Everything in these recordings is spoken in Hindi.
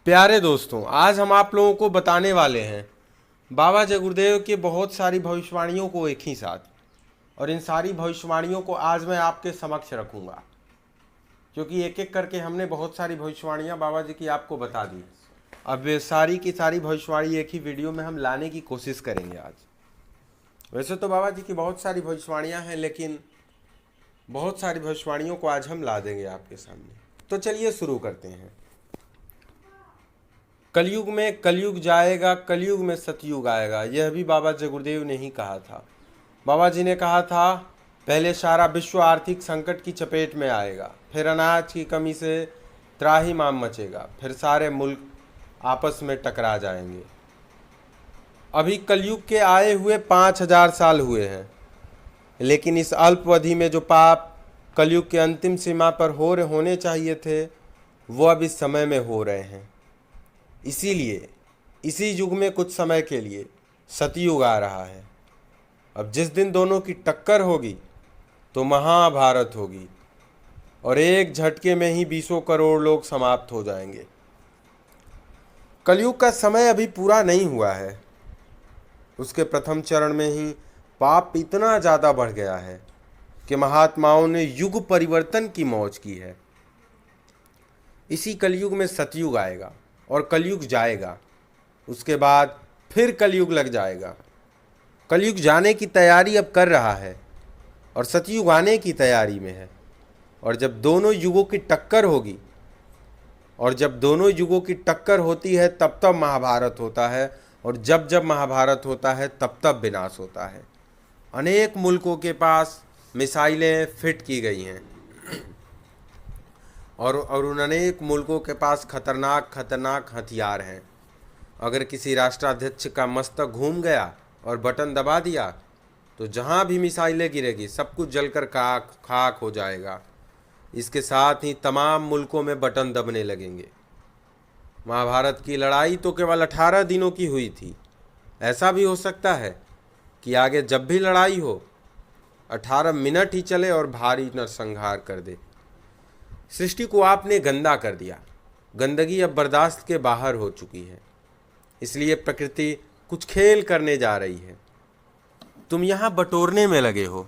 प्यारे दोस्तों, आज हम आप लोगों को बताने वाले हैं बाबा जय गुरुदेव की बहुत सारी भविष्यवाणियों को एक ही साथ। और इन सारी भविष्यवाणियों को आज मैं आपके समक्ष रखूंगा, क्योंकि एक एक करके हमने बहुत सारी भविष्यवाणियां बाबा जी की आपको बता दी। अब ये सारी की सारी भविष्यवाणी एक ही वीडियो में हम लाने की कोशिश करेंगे आज। वैसे तो बाबा जी की बहुत सारी भविष्यवाणियां हैं, लेकिन बहुत सारी भविष्यवाणियों को आज हम ला देंगे आपके सामने। तो चलिए शुरू करते हैं। कलयुग में कलयुग जाएगा, कलयुग में सतयुग आएगा, यह भी बाबा जय गुरुदेव ने ही कहा था। बाबा जी ने कहा था पहले सारा विश्व आर्थिक संकट की चपेट में आएगा, फिर अनाज की कमी से त्राहिमाम मचेगा, फिर सारे मुल्क आपस में टकरा जाएंगे। अभी कलयुग के आए हुए 5000 साल हुए हैं, लेकिन इस अल्पवधि में जो पाप कलयुग के अंतिम सीमा पर होने चाहिए थे, वो अब इस समय में हो रहे हैं। इसीलिए इसी युग में कुछ समय के लिए सतयुग आ रहा है। अब जिस दिन दोनों की टक्कर होगी तो महाभारत होगी, और एक झटके में ही 20 करोड़ लोग समाप्त हो जाएंगे। कलयुग का समय अभी पूरा नहीं हुआ है। उसके प्रथम चरण में ही पाप इतना ज़्यादा बढ़ गया है कि महात्माओं ने युग परिवर्तन की मौज की है। इसी कलयुग में सतयुग आएगा और कलयुग जाएगा। उसके बाद फिर कलयुग लग जाएगा। कलयुग जाने की तैयारी अब कर रहा है और सतयुग आने की तैयारी में है। और जब दोनों युगों की टक्कर होगी, और जब दोनों युगों की टक्कर होती है, तब तब महाभारत होता है, और जब जब महाभारत होता है तब तब विनाश होता है। अनेक मुल्कों के पास मिसाइलें फिट की गई हैं, और उन अनेक मुल्कों के पास खतरनाक खतरनाक हथियार हैं। अगर किसी राष्ट्राध्यक्ष का मस्तक घूम गया और बटन दबा दिया, तो जहाँ भी मिसाइलें गिरेगी सब कुछ जलकर खाक हो जाएगा। इसके साथ ही तमाम मुल्कों में बटन दबने लगेंगे। महाभारत की लड़ाई तो केवल 18 दिनों की हुई थी। ऐसा भी हो सकता है कि आगे जब भी लड़ाई हो 18 मिनट ही चले और भारी नरसंहार कर दे। सृष्टि को आपने गंदा कर दिया। गंदगी अब बर्दाश्त के बाहर हो चुकी है। इसलिए प्रकृति कुछ खेल करने जा रही है। तुम यहाँ बटोरने में लगे हो,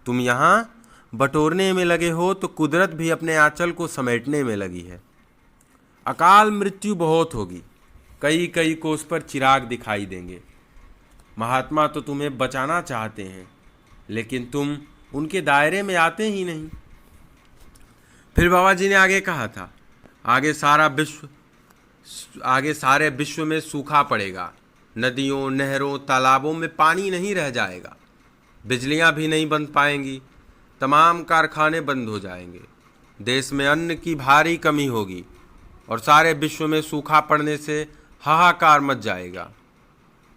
तुम यहाँ बटोरने में लगे हो, तो कुदरत भी अपने आंचल को समेटने में लगी है। अकाल मृत्यु बहुत होगी, कई कई को उस पर चिराग दिखाई देंगे। महात्मा तो तुम्हें बचाना चाहते हैं, लेकिन तुम उनके दायरे में आते ही नहीं। फिर बाबा जी ने आगे कहा था, आगे सारे विश्व में सूखा पड़ेगा। नदियों, नहरों, तालाबों में पानी नहीं रह जाएगा। बिजलियां भी नहीं बन पाएंगी। तमाम कारखाने बंद हो जाएंगे। देश में अन्न की भारी कमी होगी, और सारे विश्व में सूखा पड़ने से हाहाकार मच जाएगा।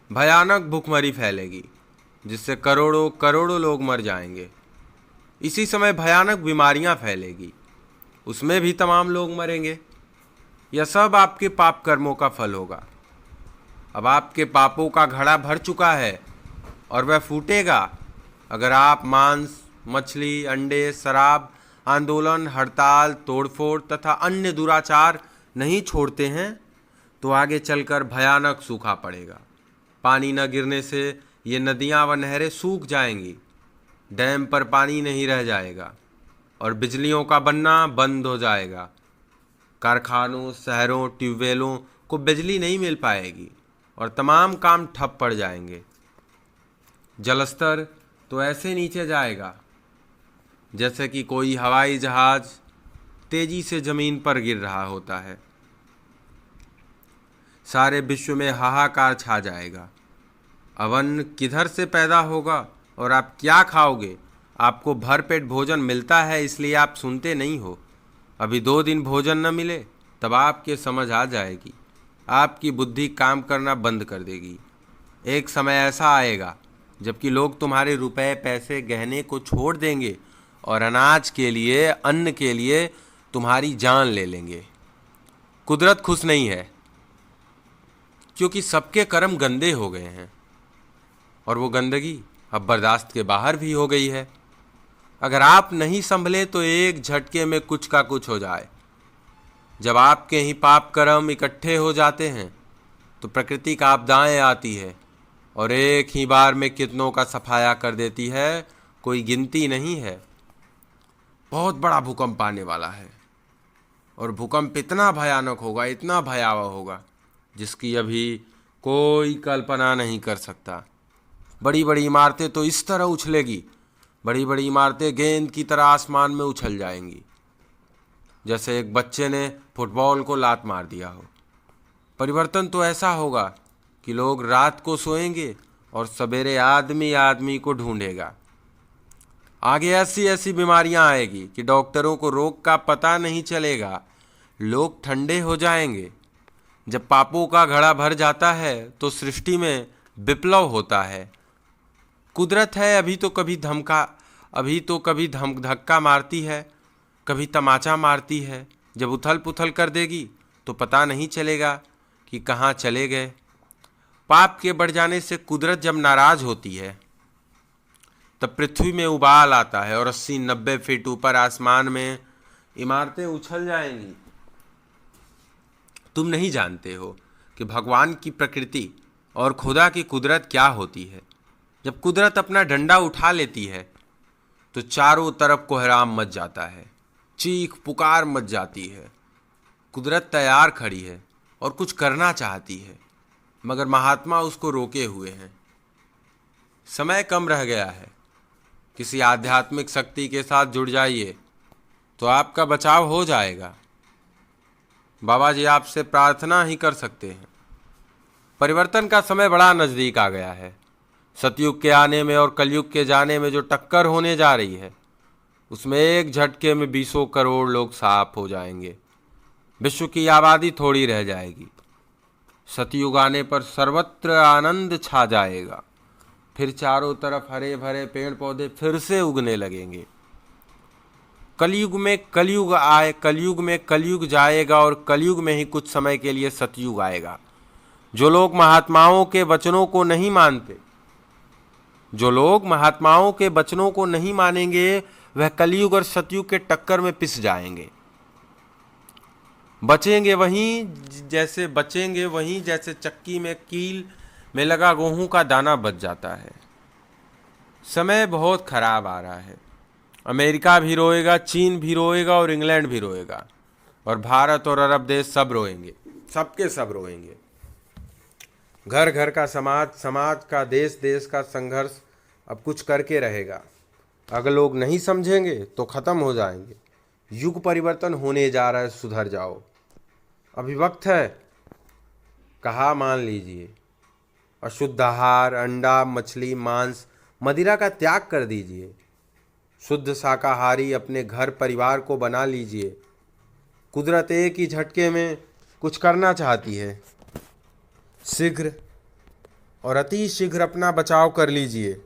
भयानक भूखमरी फैलेगी, जिससे करोड़ों करोड़ों लोग मर जाएंगे। इसी समय भयानक बीमारियां फैलेगी, उसमें भी तमाम लोग मरेंगे। यह सब आपके पाप कर्मों का फल होगा। अब आपके पापों का घड़ा भर चुका है और वह फूटेगा अगर आप मांस, मछली, अंडे, शराब, आंदोलन, हड़ताल, तोड़फोड़ तथा अन्य दुराचार नहीं छोड़ते हैं। तो आगे चलकर भयानक सूखा पड़ेगा। पानी न गिरने से ये नदियां व नहरें सूख जाएंगी। डैम पर पानी नहीं रह जाएगा, और बिजलियों का बनना बंद हो जाएगा। कारखानों, शहरों, ट्यूबवेलों को बिजली नहीं मिल पाएगी, और तमाम काम ठप पड़ जाएंगे। जलस्तर तो ऐसे नीचे जाएगा जैसे कि कोई हवाई जहाज तेजी से जमीन पर गिर रहा होता है। सारे विश्व में हाहाकार छा जाएगा। अब अन्न किधर से पैदा होगा और आप क्या खाओगे? आपको भरपेट भोजन मिलता है, इसलिए आप सुनते नहीं हो। अभी 2 दिन भोजन न मिले तब आपके समझ आ जाएगी। आपकी बुद्धि काम करना बंद कर देगी। एक समय ऐसा आएगा जबकि लोग तुम्हारे रुपए, पैसे, गहने को छोड़ देंगे और अनाज के लिए, अन्न के लिए तुम्हारी जान ले लेंगे। कुदरत खुश नहीं है, क्योंकि सबके कर्म गंदे हो गए हैं, और वो गंदगी अब बर्दाश्त के बाहर भी हो गई है। अगर आप नहीं संभले तो एक झटके में कुछ का कुछ हो जाए। जब आपके ही पाप कर्म इकट्ठे हो जाते हैं तो प्रकृति का आपदाएं आती है और एक ही बार में कितनों का सफाया कर देती है, कोई गिनती नहीं है। बहुत बड़ा भूकंप आने वाला है और भूकंप इतना भयानक होगा, इतना भयावह होगा, जिसकी अभी कोई कल्पना नहीं कर सकता। बड़ी बड़ी इमारतें तो इस तरह उछलेगी, बड़ी बड़ी इमारतें गेंद की तरह आसमान में उछल जाएंगी, जैसे एक बच्चे ने फुटबॉल को लात मार दिया हो। परिवर्तन तो ऐसा होगा कि लोग रात को सोएंगे और सवेरे आदमी आदमी को ढूंढेगा। आगे ऐसी ऐसी बीमारियां आएगी कि डॉक्टरों को रोग का पता नहीं चलेगा, लोग ठंडे हो जाएंगे। जब पापों का घड़ा भर जाता है तो सृष्टि में विप्लव होता है। कुदरत है अभी तो कभी धक्का मारती है, कभी तमाचा मारती है। जब उथल पुथल कर देगी तो पता नहीं चलेगा कि कहाँ चले गए। पाप के बढ़ जाने से कुदरत जब नाराज होती है तब पृथ्वी में उबाल आता है और 80-90 फीट ऊपर आसमान में इमारतें उछल जाएंगी। तुम नहीं जानते हो कि भगवान की प्रकृति और खुदा की कुदरत क्या होती है। जब कुदरत अपना डंडा उठा लेती है तो चारों तरफ कोहराम मच जाता है, चीख पुकार मच जाती है। कुदरत तैयार खड़ी है और कुछ करना चाहती है, मगर महात्मा उसको रोके हुए हैं। समय कम रह गया है, किसी आध्यात्मिक शक्ति के साथ जुड़ जाइए तो आपका बचाव हो जाएगा। बाबा जी आपसे प्रार्थना ही कर सकते हैं। परिवर्तन का समय बड़ा नज़दीक आ गया है। सतयुग के आने में और कलयुग के जाने में जो टक्कर होने जा रही है, उसमें एक झटके में 20 करोड़ लोग साफ हो जाएंगे। विश्व की आबादी थोड़ी रह जाएगी। सतयुग आने पर सर्वत्र आनंद छा जाएगा। फिर चारों तरफ हरे भरे पेड़ पौधे फिर से उगने लगेंगे। कलयुग में कलयुग जाएगा और कलयुग में ही कुछ समय के लिए सतयुग आएगा। जो लोग महात्माओं के वचनों को नहीं मानेंगे, वह कलयुग और सतयुग के टक्कर में पिस जाएंगे। बचेंगे वहीं जैसे चक्की में कील में लगा गेहूं का दाना बच जाता है। समय बहुत खराब आ रहा है। अमेरिका भी रोएगा, चीन भी रोएगा और इंग्लैंड भी रोएगा, और भारत और अरब देश सब रोएंगे, सबके सब रोएंगे। घर घर का समाज का, देश देश का संघर्ष अब कुछ करके रहेगा। अगर लोग नहीं समझेंगे तो खत्म हो जाएंगे। युग परिवर्तन होने जा रहा है, सुधर जाओ। अभी वक्त है, कहा मान लीजिए। अशुद्ध आहार, अंडा, मछली, मांस, मदिरा का त्याग कर दीजिए। शुद्ध शाकाहारी अपने घर परिवार को बना लीजिए। कुदरत एक ही झटके में कुछ करना चाहती है। शीघ्र और अति शीघ्र अपना बचाव कर लीजिए।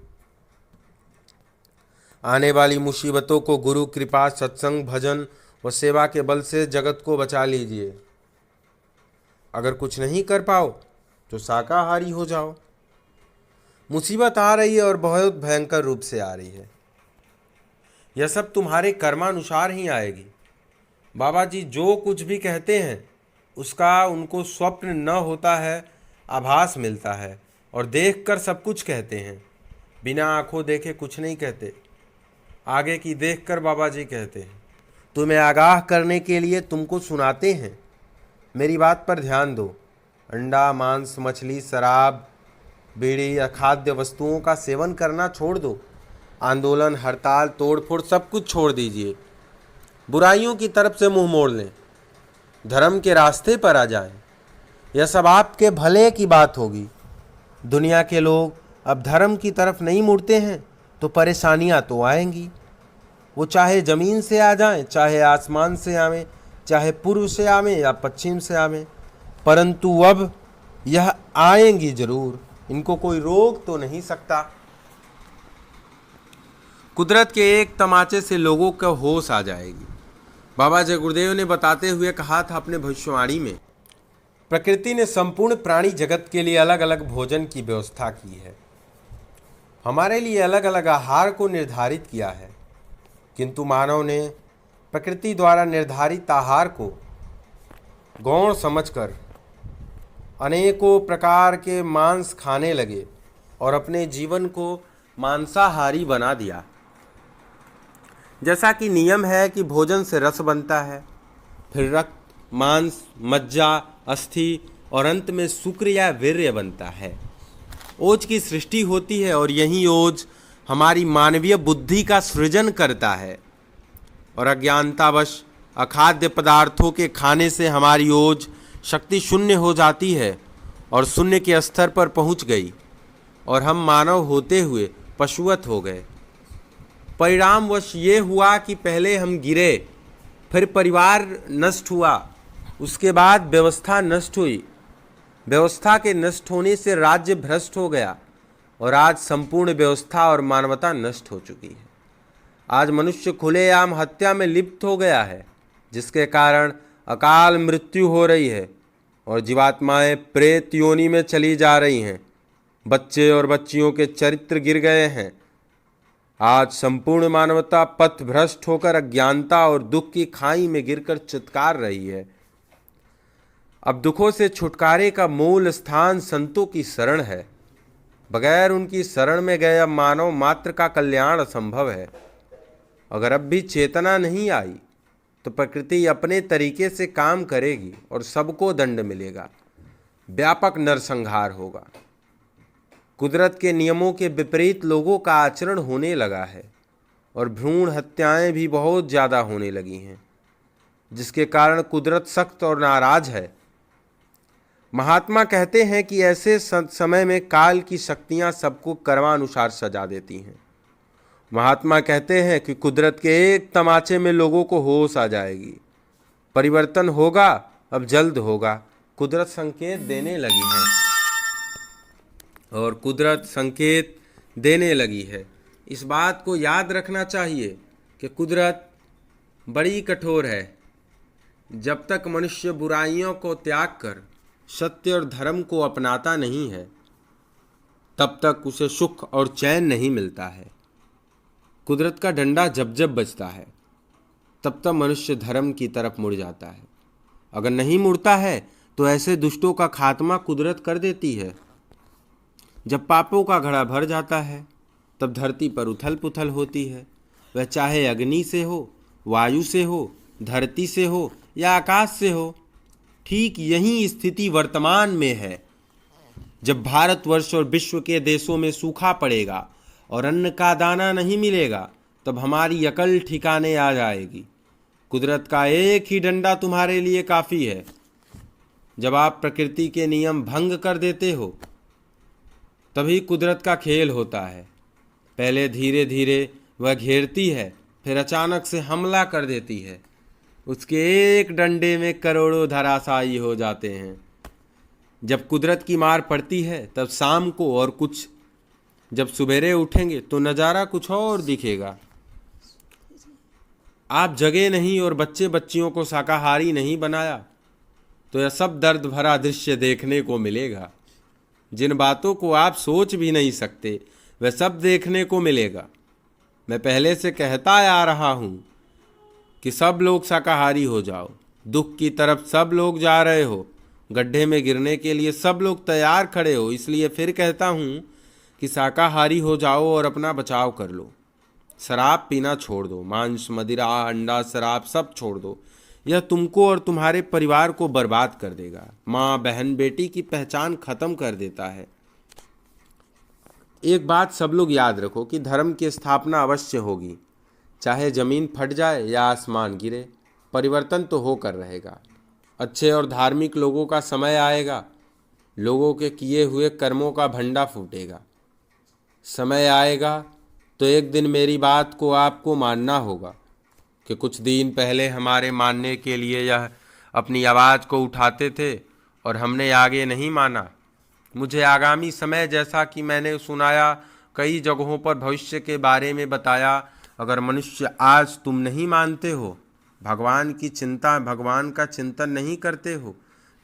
आने वाली मुसीबतों को गुरु कृपा, सत्संग, भजन व सेवा के बल से जगत को बचा लीजिए। अगर कुछ नहीं कर पाओ तो शाकाहारी हो जाओ। मुसीबत आ रही है और बहुत भयंकर रूप से आ रही है। यह सब तुम्हारे कर्मानुसार ही आएगी। बाबा जी जो कुछ भी कहते हैं उसका उनको स्वप्न न होता है, आभास मिलता है, और देखकर सब कुछ कहते हैं। बिना आंखों देखे कुछ नहीं कहते, आगे की देखकर बाबा जी कहते हैं। तुम्हें आगाह करने के लिए तुमको सुनाते हैं। मेरी बात पर ध्यान दो। अंडा, मांस, मछली, शराब, बीड़ी या खाद्य वस्तुओं का सेवन करना छोड़ दो। आंदोलन, हड़ताल, तोड़फोड़ सब कुछ छोड़ दीजिए। बुराइयों की तरफ से मुंह मोड़ लें, धर्म के रास्ते पर आ जाएं। यह सब आपके भले की बात होगी। दुनिया के लोग अब धर्म की तरफ नहीं मुड़ते हैं तो परेशानियां तो आएंगी। वो चाहे ज़मीन से आ जाएं, चाहे आसमान से आवें, चाहे पूर्व से आवें या पश्चिम से आवें, परंतु अब यह आएंगी जरूर। इनको कोई रोक तो नहीं सकता। कुदरत के एक तमाचे से लोगों का होश आ जाएगी। बाबा जय गुरुदेव ने बताते हुए कहा था अपने भविष्यवाणी में, प्रकृति ने संपूर्ण प्राणी जगत के लिए अलग अलग भोजन की व्यवस्था की है। हमारे लिए अलग अलग आहार को निर्धारित किया है, किंतु मानव ने प्रकृति द्वारा निर्धारित आहार को गौण समझकर अनेकों प्रकार के मांस खाने लगे और अपने जीवन को मांसाहारी बना दिया। जैसा कि नियम है कि भोजन से रस बनता है, फिर रक्त, मांस, मज्जा, अस्थि और अंत में शुक्र या वीर्य बनता है। ओज की सृष्टि होती है और यही ओज हमारी मानवीय बुद्धि का सृजन करता है। और अज्ञानतावश अखाद्य पदार्थों के खाने से हमारी ओज शक्ति शून्य हो जाती है और शून्य के स्तर पर पहुंच गई और हम मानव होते हुए पशुवत हो गए। परिणामवश ये हुआ कि पहले हम गिरे, फिर परिवार नष्ट हुआ, उसके बाद व्यवस्था नष्ट हुई, व्यवस्था के नष्ट होने से राज्य भ्रष्ट हो गया और आज संपूर्ण व्यवस्था और मानवता नष्ट हो चुकी है। आज मनुष्य खुलेआम हत्या में लिप्त हो गया है, जिसके कारण अकाल मृत्यु हो रही है और जीवात्माएं प्रेत योनि में चली जा रही हैं। बच्चे और बच्चियों के चरित्र गिर गए हैं। आज संपूर्ण मानवता पथ भ्रष्ट होकर अज्ञानता और दुख की खाई में गिरकर चित्कार रही है। अब दुखों से छुटकारे का मूल स्थान संतों की शरण है। बगैर उनकी शरण में गए अब मानव मात्र का कल्याण असंभव है। अगर अब भी चेतना नहीं आई तो प्रकृति अपने तरीके से काम करेगी और सबको दंड मिलेगा। व्यापक नरसंहार होगा। कुदरत के नियमों के विपरीत लोगों का आचरण होने लगा है और भ्रूण हत्याएं भी बहुत ज़्यादा होने लगी हैं, जिसके कारण कुदरत सख्त और नाराज है। महात्मा कहते हैं कि ऐसे समय में काल की शक्तियां सबको कर्मानुसार सजा देती हैं। महात्मा कहते हैं कि कुदरत के एक तमाचे में लोगों को होश आ जाएगी। परिवर्तन होगा, अब जल्द होगा। कुदरत संकेत देने लगी है और कुदरत संकेत देने लगी है। इस बात को याद रखना चाहिए कि कुदरत बड़ी कठोर है। जब तक मनुष्य बुराइयों को त्याग कर सत्य और धर्म को अपनाता नहीं है, तब तक उसे सुख और चैन नहीं मिलता है। कुदरत का डंडा जब जब बजता है, तब तब मनुष्य धर्म की तरफ मुड़ जाता है। अगर नहीं मुड़ता है तो ऐसे दुष्टों का खात्मा कुदरत कर देती है। जब पापों का घड़ा भर जाता है, तब धरती पर उथल पुथल होती है। वह चाहे अग्नि से हो, वायु से हो, धरती से हो या आकाश से हो। ठीक यही स्थिति वर्तमान में है। जब भारतवर्ष और विश्व के देशों में सूखा पड़ेगा और अन्न का दाना नहीं मिलेगा, तब हमारी अकल ठिकाने आ जाएगी। कुदरत का एक ही डंडा तुम्हारे लिए काफ़ी है। जब आप प्रकृति के नियम भंग कर देते हो, तभी कुदरत का खेल होता है। पहले धीरे धीरे वह घेरती है, फिर अचानक से हमला कर देती है। उसके एक डंडे में करोड़ों धराशायी हो जाते हैं। जब कुदरत की मार पड़ती है, तब शाम को और कुछ, जब सवेरे उठेंगे तो नज़ारा कुछ और दिखेगा। आप जगे नहीं और बच्चे बच्चियों को शाकाहारी नहीं बनाया, तो यह सब दर्द भरा दृश्य देखने को मिलेगा। जिन बातों को आप सोच भी नहीं सकते, वह सब देखने को मिलेगा। मैं पहले से कहता आ रहा हूँ कि सब लोग शाकाहारी हो जाओ। दुख की तरफ सब लोग जा रहे हो, गड्ढे में गिरने के लिए सब लोग तैयार खड़े हो। इसलिए फिर कहता हूँ कि शाकाहारी हो जाओ और अपना बचाव कर लो। शराब पीना छोड़ दो, मांस, मदिरा, अंडा, शराब सब छोड़ दो। यह तुमको और तुम्हारे परिवार को बर्बाद कर देगा। माँ, बहन, बेटी की पहचान खत्म कर देता है। एक बात सब लोग याद रखो कि धर्म की स्थापना अवश्य होगी, चाहे जमीन फट जाए या आसमान गिरे। परिवर्तन तो होकर रहेगा। अच्छे और धार्मिक लोगों का समय आएगा। लोगों के किए हुए कर्मों का भंडा फूटेगा। समय आएगा तो एक दिन मेरी बात को आपको मानना होगा कि कुछ दिन पहले हमारे मानने के लिए यह अपनी आवाज़ को उठाते थे और हमने आगे नहीं माना। मुझे आगामी समय, जैसा कि मैंने सुनाया, कई जगहों पर भविष्य के बारे में बताया। अगर मनुष्य आज तुम नहीं मानते हो, भगवान की चिंता, भगवान का चिंतन नहीं करते हो,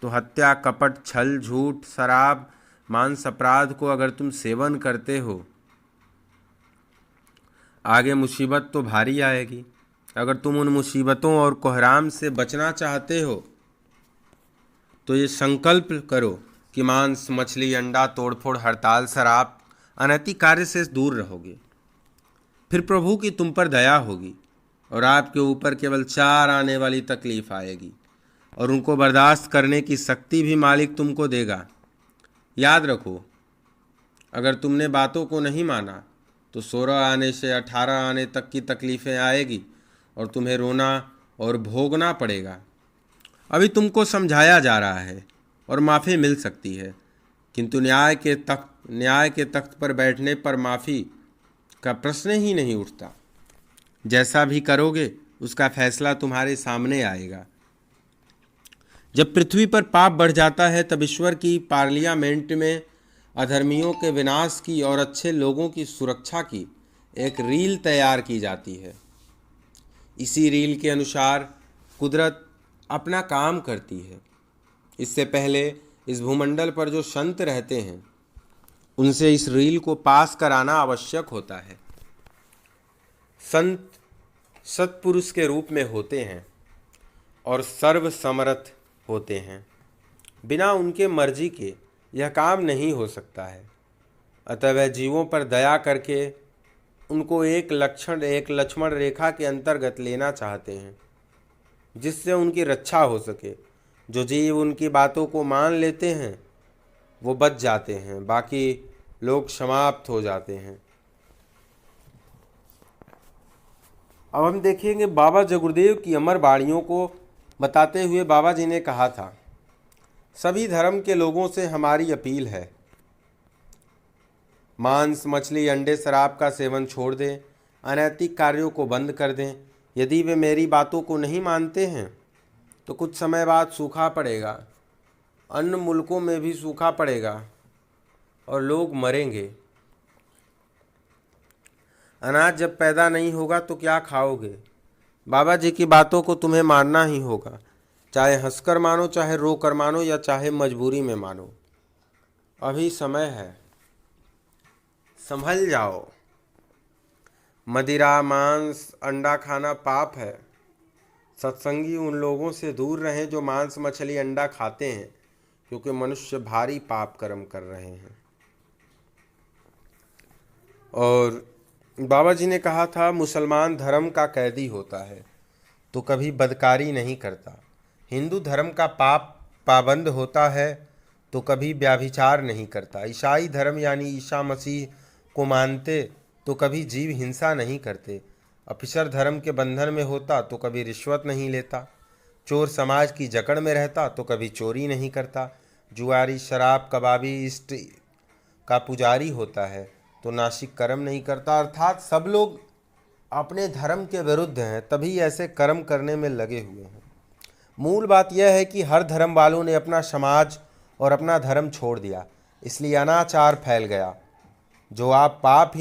तो हत्या, कपट, छल, झूठ, शराब, मांस, अपराध को अगर तुम सेवन करते हो, आगे मुसीबत तो भारी आएगी। अगर तुम उन मुसीबतों और कोहराम से बचना चाहते हो, तो ये संकल्प करो कि मांस, मछली, अंडा, तोड़फोड़, हड़ताल, शराब, अनैतिक कार्य से दूर रहोगे। फिर प्रभु की तुम पर दया होगी और आपके ऊपर केवल 4 आने वाली तकलीफ आएगी और उनको बर्दाश्त करने की शक्ति भी मालिक तुमको देगा। याद रखो, अगर तुमने बातों को नहीं माना तो 16 आने से 18 आने तक की तकलीफ़ें आएगी और तुम्हें रोना और भोगना पड़ेगा। अभी तुमको समझाया जा रहा है और माफ़ी मिल सकती है, किंतु न्याय के तख्त पर बैठने पर माफ़ी का प्रश्न ही नहीं उठता। जैसा भी करोगे उसका फैसला तुम्हारे सामने आएगा। जब पृथ्वी पर पाप बढ़ जाता है तब ईश्वर की पार्लियामेंट में अधर्मियों के विनाश की और अच्छे लोगों की सुरक्षा की एक रील तैयार की जाती है। इसी रील के अनुसार कुदरत अपना काम करती है। इससे पहले इस भूमंडल पर जो संत रहते हैं उनसे इस रील को पास कराना आवश्यक होता है। संत सत्पुरुष के रूप में होते हैं और सर्वसमर्थ होते हैं। बिना उनके मर्जी के यह काम नहीं हो सकता है। अतः वह जीवों पर दया करके उनको एक लक्ष्मण रेखा के अंतर्गत लेना चाहते हैं, जिससे उनकी रक्षा हो सके। जो जीव उनकी बातों को मान लेते हैं वो बच जाते हैं, बाकी लोग समाप्त हो जाते हैं। अब हम देखेंगे बाबा जगुरुदेव की अमर वाणियों को बताते हुए बाबा जी ने कहा था, सभी धर्म के लोगों से हमारी अपील है, मांस, मछली, अंडे, शराब का सेवन छोड़ दें, अनैतिक कार्यों को बंद कर दें। यदि वे मेरी बातों को नहीं मानते हैं तो कुछ समय बाद सूखा पड़ेगा, अन्य मुल्कों में भी सूखा पड़ेगा और लोग मरेंगे। अनाज जब पैदा नहीं होगा तो क्या खाओगे? बाबा जी की बातों को तुम्हें मानना ही होगा, चाहे हंसकर मानो, चाहे रोकर मानो या चाहे मजबूरी में मानो। अभी समय है, संभल जाओ। मदिरा, मांस, अंडा खाना पाप है। सत्संगी उन लोगों से दूर रहें जो मांस, मछली, अंडा खाते हैं, क्योंकि मनुष्य भारी पाप कर्म कर रहे हैं। और बाबा जी ने कहा था, मुसलमान धर्म का कैदी होता है तो कभी बदकारी नहीं करता, हिंदू धर्म का पाबंद होता है तो कभी व्याभिचार नहीं करता, ईसाई धर्म यानी ईसा मसीह को मानते तो कभी जीव हिंसा नहीं करते, अफिसर धर्म के बंधन में होता तो कभी रिश्वत नहीं लेता, चोर समाज की जकड़ में रहता तो कभी चोरी नहीं करता, जुआरी, शराब, कबाबी, इष्ट का पुजारी होता है तो नासिक कर्म नहीं करता। अर्थात सब लोग अपने धर्म के विरुद्ध हैं, तभी ऐसे कर्म करने में लगे हुए हैं। मूल बात यह है कि हर धर्म वालों ने अपना समाज और अपना धर्म छोड़ दिया, इसलिए अनाचार फैल गया। जो आज पाप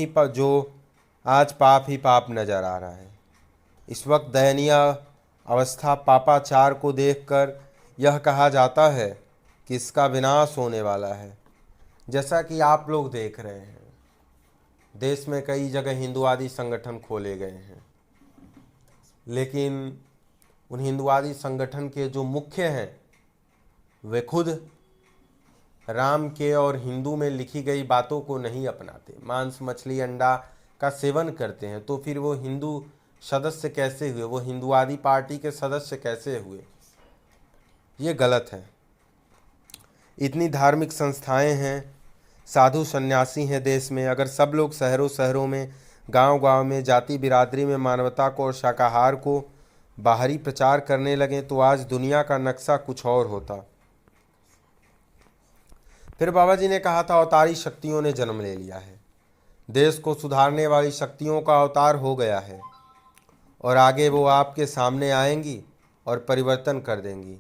ही पाप नजर आ रहा है। इस वक्त दयनीय अवस्था पापाचार को देखकर यह कहा जाता है कि इसका विनाश होने वाला है। जैसा कि आप लोग देख रहे हैं, देश में कई जगह हिंदुवादी संगठन खोले गए हैं, लेकिन उन हिंदुवादी संगठन के जो मुख्य हैं वे खुद राम के और हिंदू में लिखी गई बातों को नहीं अपनाते, मांस, मछली, अंडा का सेवन करते हैं। तो फिर वो हिंदू सदस्य कैसे हुए, वो हिंदुवादी पार्टी के सदस्य कैसे हुए? ये गलत है। इतनी धार्मिक संस्थाएं हैं, साधु सन्यासी हैं देश में। अगर सब लोग शहरों शहरों में, गांव-गांव में जाति बिरादरी में मानवता को और शाकाहार को बाहरी प्रचार करने लगें तो आज दुनिया का नक्शा कुछ और होता। फिर बाबा जी ने कहा था, अवतारी शक्तियों ने जन्म ले लिया है, देश को सुधारने वाली शक्तियों का अवतार हो गया है और आगे वो आपके सामने आएंगी और परिवर्तन कर देंगी।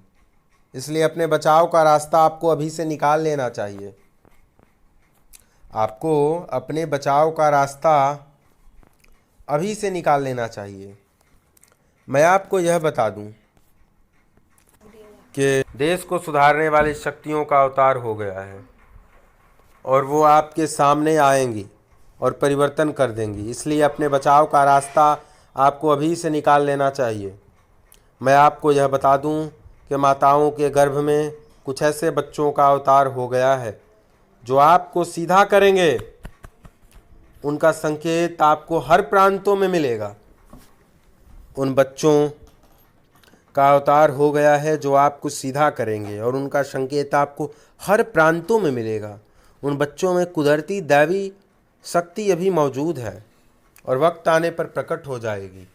इसलिए अपने बचाव का रास्ता आपको अभी से निकाल लेना चाहिए। आपको अपने बचाव का रास्ता अभी से निकाल लेना चाहिए। मैं आपको यह बता दूं कि देश को सुधारने वाली शक्तियों का अवतार हो गया है और वो आपके सामने आएंगी और परिवर्तन कर देंगी। इसलिए अपने बचाव का रास्ता आपको अभी से निकाल लेना चाहिए। मैं आपको यह बता दूं कि माताओं के गर्भ में कुछ ऐसे बच्चों का अवतार हो गया है जो आपको सीधा करेंगे। उनका संकेत आपको हर प्रांतों में मिलेगा। उन बच्चों का अवतार हो गया है जो आपको सीधा करेंगे और उनका संकेत आपको हर प्रांतों में मिलेगा। उन बच्चों में कुदरती दैवी शक्ति अभी मौजूद है और वक्त आने पर प्रकट हो जाएगी।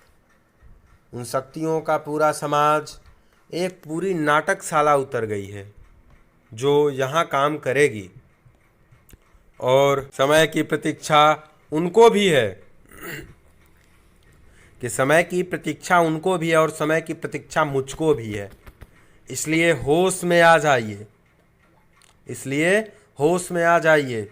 उन शक्तियों का पूरा समाज एक पूरी नाटकशाला उतर गई है जो यहाँ काम करेगी और समय की प्रतीक्षा उनको भी है कि समय की प्रतीक्षा उनको भी है और समय की प्रतीक्षा मुझको भी है। इसलिए होश में आ जाइए, इसलिए होश में आ जाइए।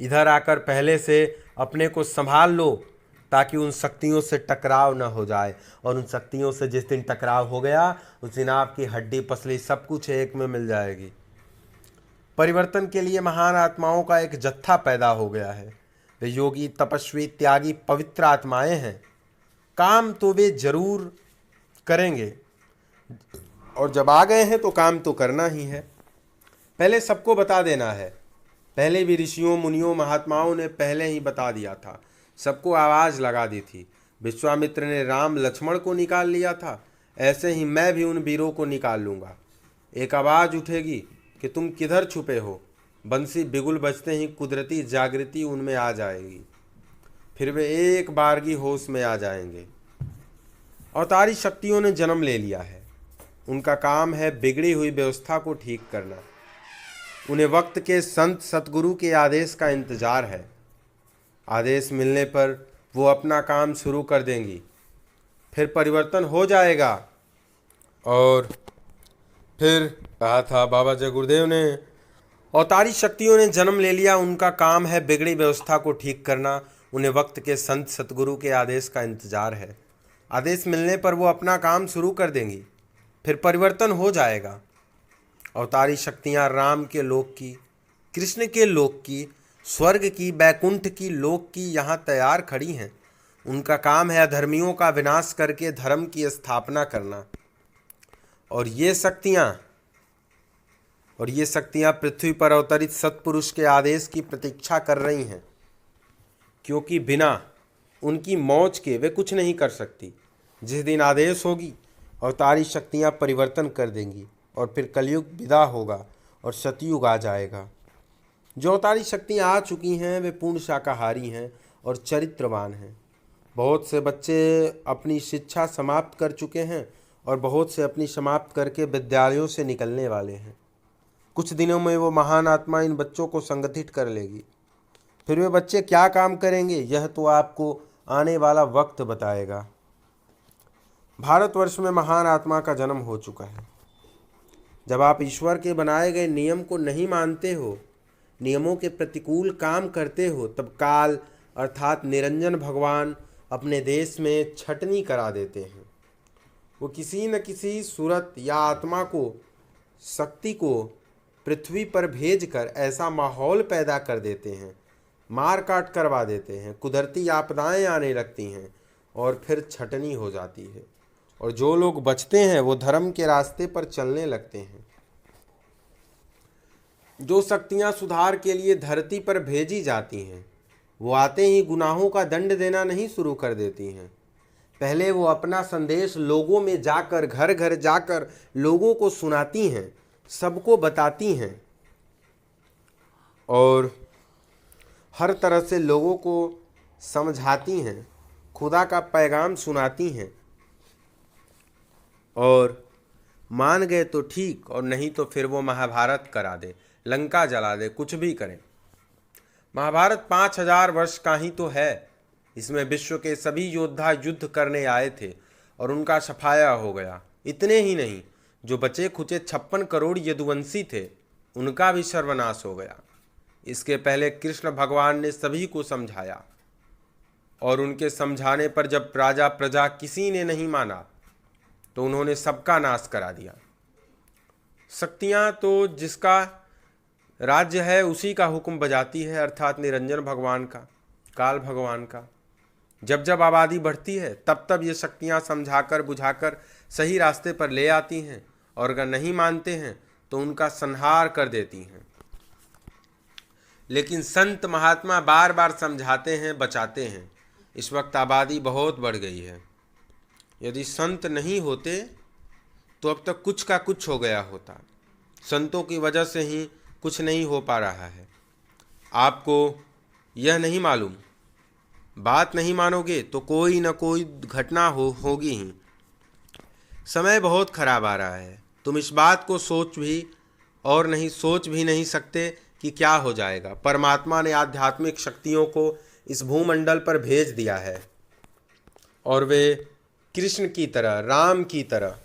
इधर आकर पहले से अपने को संभाल लो ताकि उन शक्तियों से टकराव न हो जाए। और उन शक्तियों से जिस दिन टकराव हो गया उस दिन आपकी हड्डी पसली सब कुछ एक में मिल जाएगी। परिवर्तन के लिए महान आत्माओं का एक जत्था पैदा हो गया है। वे योगी, तपस्वी, त्यागी, पवित्र आत्माएं हैं। काम तो वे जरूर करेंगे और जब आ गए हैं तो काम तो करना ही है। पहले सबको बता देना है। पहले भी ऋषियों, मुनियों, महात्माओं ने पहले ही बता दिया था, सबको आवाज़ लगा दी थी। विश्वामित्र ने राम लक्ष्मण को निकाल लिया था, ऐसे ही मैं भी उन वीरों को निकाल लूँगा। एक आवाज़ उठेगी कि तुम किधर छुपे हो। बंसी बिगुल बजते ही कुदरती जागृति उनमें आ जाएगी। फिर वे एक बारगी होश में आ जाएंगे। अवतारी शक्तियों ने जन्म ले लिया है। उनका काम है बिगड़ी हुई व्यवस्था को ठीक करना। उन्हें वक्त के संत सतगुरु के आदेश का इंतजार है। आदेश मिलने पर वो अपना काम शुरू कर देंगी। फिर परिवर्तन हो जाएगा। और फिर कहा था बाबा जय गुरुदेव ने, अवतारी शक्तियों ने जन्म ले लिया। उनका काम है बिगड़ी व्यवस्था को ठीक करना। उन्हें वक्त के संत सतगुरु के आदेश का इंतजार है। आदेश मिलने पर वो अपना काम शुरू कर देंगी। फिर परिवर्तन हो जाएगा। अवतारी शक्तियाँ राम के लोक की, कृष्ण के लोक की, स्वर्ग की, बैकुंठ की, लोक की यहाँ तैयार खड़ी हैं। उनका काम है अधर्मियों का विनाश करके धर्म की स्थापना करना। और ये शक्तियाँ पृथ्वी पर अवतरित सत्पुरुष के आदेश की प्रतीक्षा कर रही हैं, क्योंकि बिना उनकी मौज के वे कुछ नहीं कर सकती। जिस दिन आदेश होगी अवतारी शक्तियाँ परिवर्तन कर देंगी और फिर कलयुग विदा होगा और सतयुग आ जाएगा। जो अवतारी शक्तियाँ आ चुकी हैं वे पूर्ण शाकाहारी हैं और चरित्रवान हैं। बहुत से बच्चे अपनी शिक्षा समाप्त कर चुके हैं और बहुत से अपनी समाप्त करके विद्यालयों से निकलने वाले हैं। कुछ दिनों में वो महान आत्मा इन बच्चों को संगठित कर लेगी। फिर वे बच्चे क्या काम करेंगे यह तो आपको आने वाला वक्त बताएगा। भारतवर्ष में महान आत्मा का जन्म हो चुका है। जब आप ईश्वर के बनाए गए नियम को नहीं मानते हो, नियमों के प्रतिकूल काम करते हो, तब काल अर्थात निरंजन भगवान अपने देश में छटनी करा देते हैं। वो किसी न किसी सूरत या आत्मा को, शक्ति को पृथ्वी पर भेजकर ऐसा माहौल पैदा कर देते हैं, मार काट करवा देते हैं, कुदरती आपदाएं आने लगती हैं और फिर छटनी हो जाती है। और जो लोग बचते हैं वो धर्म के रास्ते पर चलने लगते हैं। जो शक्तियां सुधार के लिए धरती पर भेजी जाती हैं वो आते ही गुनाहों का दंड देना नहीं शुरू कर देती हैं। पहले वो अपना संदेश लोगों में जाकर, घर घर जाकर लोगों को सुनाती हैं, सबको बताती हैं और हर तरह से लोगों को समझाती हैं, खुदा का पैगाम सुनाती हैं। और मान गए तो ठीक और नहीं तो फिर वो महाभारत करा दे, लंका जला दे, कुछ भी करें। महाभारत 5000 वर्ष का ही तो है। इसमें विश्व के सभी योद्धा युद्ध करने आए थे और उनका सफाया हो गया। इतने ही नहीं, जो बचे खुचे 56 करोड़ यदुवंशी थे उनका भी सर्वनाश हो गया। इसके पहले कृष्ण भगवान ने सभी को समझाया और उनके समझाने पर जब राजा प्रजा किसी ने नहीं माना तो उन्होंने सबका नाश करा दिया। शक्तियाँ तो जिसका राज्य है उसी का हुक्म बजाती है, अर्थात निरंजन भगवान का, काल भगवान का। जब जब आबादी बढ़ती है तब तब ये शक्तियाँ समझाकर बुझाकर सही रास्ते पर ले आती हैं और अगर नहीं मानते हैं तो उनका संहार कर देती हैं। लेकिन संत महात्मा बार बार समझाते हैं, बचाते हैं। इस वक्त आबादी बहुत बढ़ गई है। यदि संत नहीं होते तो अब तक कुछ का कुछ हो गया होता। संतों की वजह से ही कुछ नहीं हो पा रहा है। आपको यह नहीं मालूम? बात नहीं मानोगे तो कोई न कोई घटना होगी ही। समय बहुत खराब आ रहा है। तुम इस बात को सोच भी नहीं सकते कि क्या हो जाएगा। परमात्मा ने आध्यात्मिक शक्तियों को इस भूमंडल पर भेज दिया है और वे कृष्ण की तरह, राम की तरह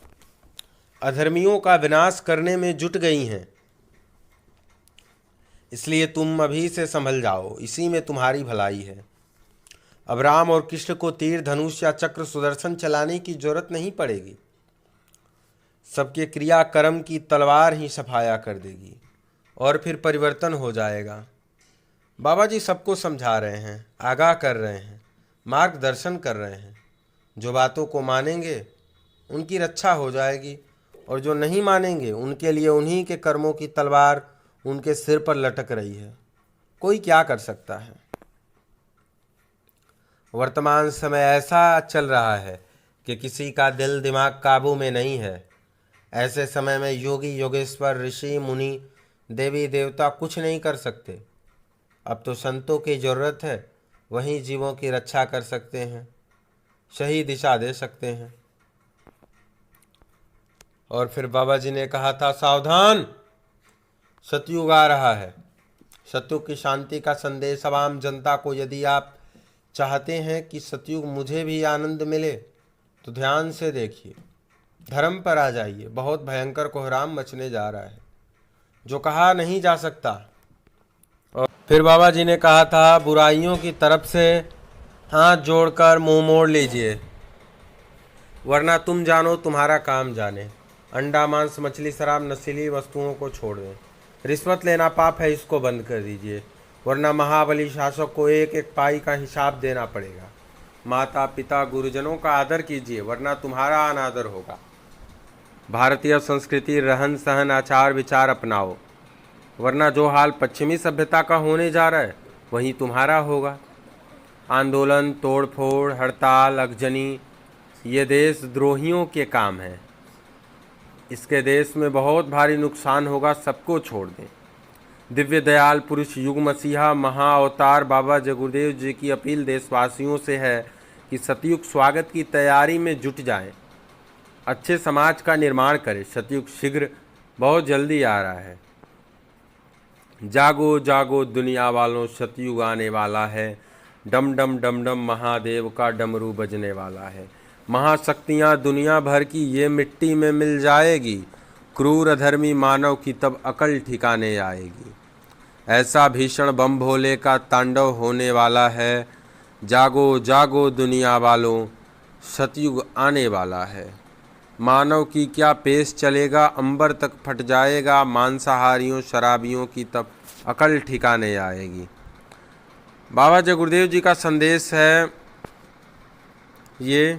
अधर्मियों का विनाश करने में जुट गई हैं। इसलिए तुम अभी से संभल जाओ, इसी में तुम्हारी भलाई है। अब राम और कृष्ण को तीर, धनुष या चक्र, सुदर्शन चलाने की जरूरत नहीं पड़ेगी। सबके क्रिया कर्म की तलवार ही सफाया कर देगी और फिर परिवर्तन हो जाएगा। बाबा जी सबको समझा रहे हैं, आगाह कर रहे हैं, मार्गदर्शन कर रहे हैं। जो बातों को मानेंगे उनकी रक्षा हो जाएगी और जो नहीं मानेंगे उनके लिए उन्हीं के कर्मों की तलवार उनके सिर पर लटक रही है। कोई क्या कर सकता है। वर्तमान समय ऐसा चल रहा है कि किसी का दिल दिमाग काबू में नहीं है। ऐसे समय में योगी, योगेश्वर, ऋषि, मुनि, देवी देवता कुछ नहीं कर सकते। अब तो संतों की जरूरत है। वहीं जीवों की रक्षा कर सकते हैं, सही दिशा दे सकते हैं। और फिर बाबा जी ने कहा था, सावधान, सतयुग आ रहा है। सतयुग की शांति का संदेश अब आम जनता को, यदि आप चाहते हैं कि सतयुग मुझे भी आनंद मिले तो ध्यान से देखिए, धर्म पर आ जाइए। बहुत भयंकर कोहराम मचने जा रहा है जो कहा नहीं जा सकता। और फिर बाबा जी ने कहा था, बुराइयों की तरफ से हाथ जोड़कर मुंह मोड़ लीजिए, वरना तुम जानो तुम्हारा काम जाने। अंडा, मांस, मछली, शराब, नशीली वस्तुओं को छोड़ दें। रिश्वत लेना पाप है, इसको बंद कर दीजिए, वरना महाबली शासक को एक एक पाई का हिसाब देना पड़ेगा। माता पिता गुरुजनों का आदर कीजिए, वरना तुम्हारा अनादर होगा। भारतीय संस्कृति, रहन सहन, आचार विचार अपनाओ, वरना जो हाल पश्चिमी सभ्यता का होने जा रहा है वही तुम्हारा होगा। आंदोलन, तोड़फोड़, हड़ताल, अगजनी ये देशद्रोहियों के काम हैं। इसके देश में बहुत भारी नुकसान होगा। सबको छोड़ दें। दिव्य दयाल पुरुष, युग मसीहा, महाअवतार बाबा जय गुरुदेव जी की अपील देशवासियों से है कि सतयुग स्वागत की तैयारी में जुट जाएं, अच्छे समाज का निर्माण करें। सतयुग शीघ्र, बहुत जल्दी आ रहा है। जागो जागो दुनिया वालों, सतयुग आने वाला है। डम डम डम डम महादेव का डमरू बजने वाला है। महाशक्तियाँ दुनिया भर की ये मिट्टी में मिल जाएगी। क्रूर अधर्मी मानव की तब अकल ठिकाने आएगी। ऐसा भीषण बम भोले का तांडव होने वाला है। जागो जागो दुनिया वालों, सतयुग आने वाला है। मानव की क्या पेश चलेगा, अंबर तक फट जाएगा। मांसाहारियों, शराबियों की तब अकल ठिकाने आएगी। बाबा जय गुरुदेव जी का संदेश है ये।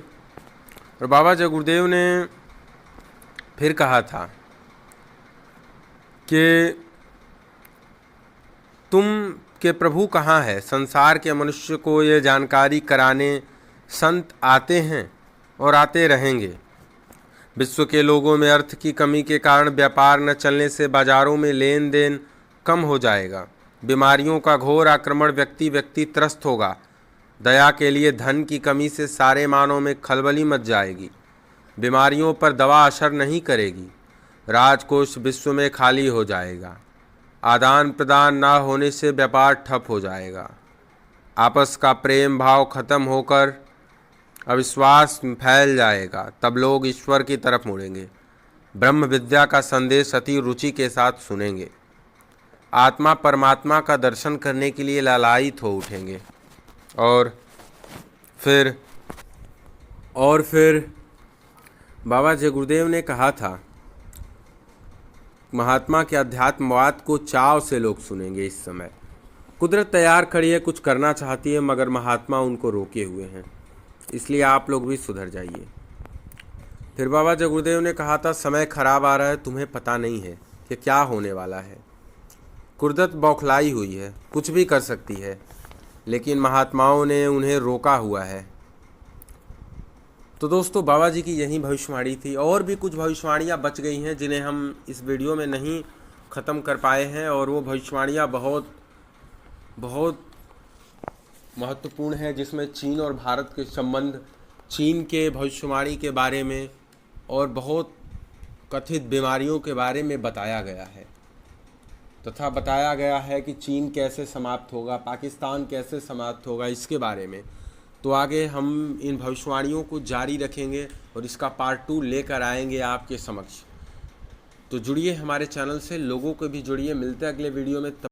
और बाबा जय गुरुदेव ने फिर कहा था कि तुम के प्रभु कहाँ है। संसार के मनुष्य को ये जानकारी कराने संत आते हैं और आते रहेंगे। विश्व के लोगों में अर्थ की कमी के कारण व्यापार न चलने से बाजारों में लेन देन कम हो जाएगा। बीमारियों का घोर आक्रमण व्यक्ति त्रस्त होगा। दया के लिए धन की कमी से सारे मानव में खलबली मच जाएगी। बीमारियों पर दवा असर नहीं करेगी। राजकोष विश्व में खाली हो जाएगा। आदान प्रदान ना होने से व्यापार ठप हो जाएगा। आपस का प्रेम भाव खत्म होकर अविश्वास फैल जाएगा। तब लोग ईश्वर की तरफ मुड़ेंगे। ब्रह्म विद्या का संदेश अति रुचि के साथ सुनेंगे। आत्मा परमात्मा का दर्शन करने के लिए लालायित हो उठेंगे। और फिर बाबा जय गुरुदेव ने कहा था, महात्मा के अध्यात्मवाद को चाव से लोग सुनेंगे। इस समय कुदरत तैयार खड़ी है, कुछ करना चाहती है, मगर महात्मा उनको रोके हुए हैं। इसलिए आप लोग भी सुधर जाइए। फिर बाबा जय गुरुदेव ने कहा था, समय खराब आ रहा है, तुम्हें पता नहीं है। कि क्या होने वाला है। कुदरत बौखलाई हुई है, कुछ भी कर सकती है, लेकिन महात्माओं ने उन्हें रोका हुआ है। तो दोस्तों, बाबा जी की यही भविष्यवाणी थी। और भी कुछ भविष्यवाणियाँ बच गई हैं जिन्हें हम इस वीडियो में नहीं ख़त्म कर पाए हैं, और वो भविष्यवाणियाँ बहुत बहुत महत्वपूर्ण है, जिसमें चीन और भारत के संबंध, चीन के भविष्यवाणी के बारे में और बहुत कथित बीमारियों के बारे में बताया गया है, तथा बताया गया है कि चीन कैसे समाप्त होगा, पाकिस्तान कैसे समाप्त होगा, इसके बारे में। तो आगे हम इन भविष्यवाणियों को जारी रखेंगे और इसका पार्ट 2 लेकर आएंगे आपके समक्ष। तो जुड़िए हमारे चैनल से, लोगों को भी जुड़िए। मिलते हैं अगले वीडियो में।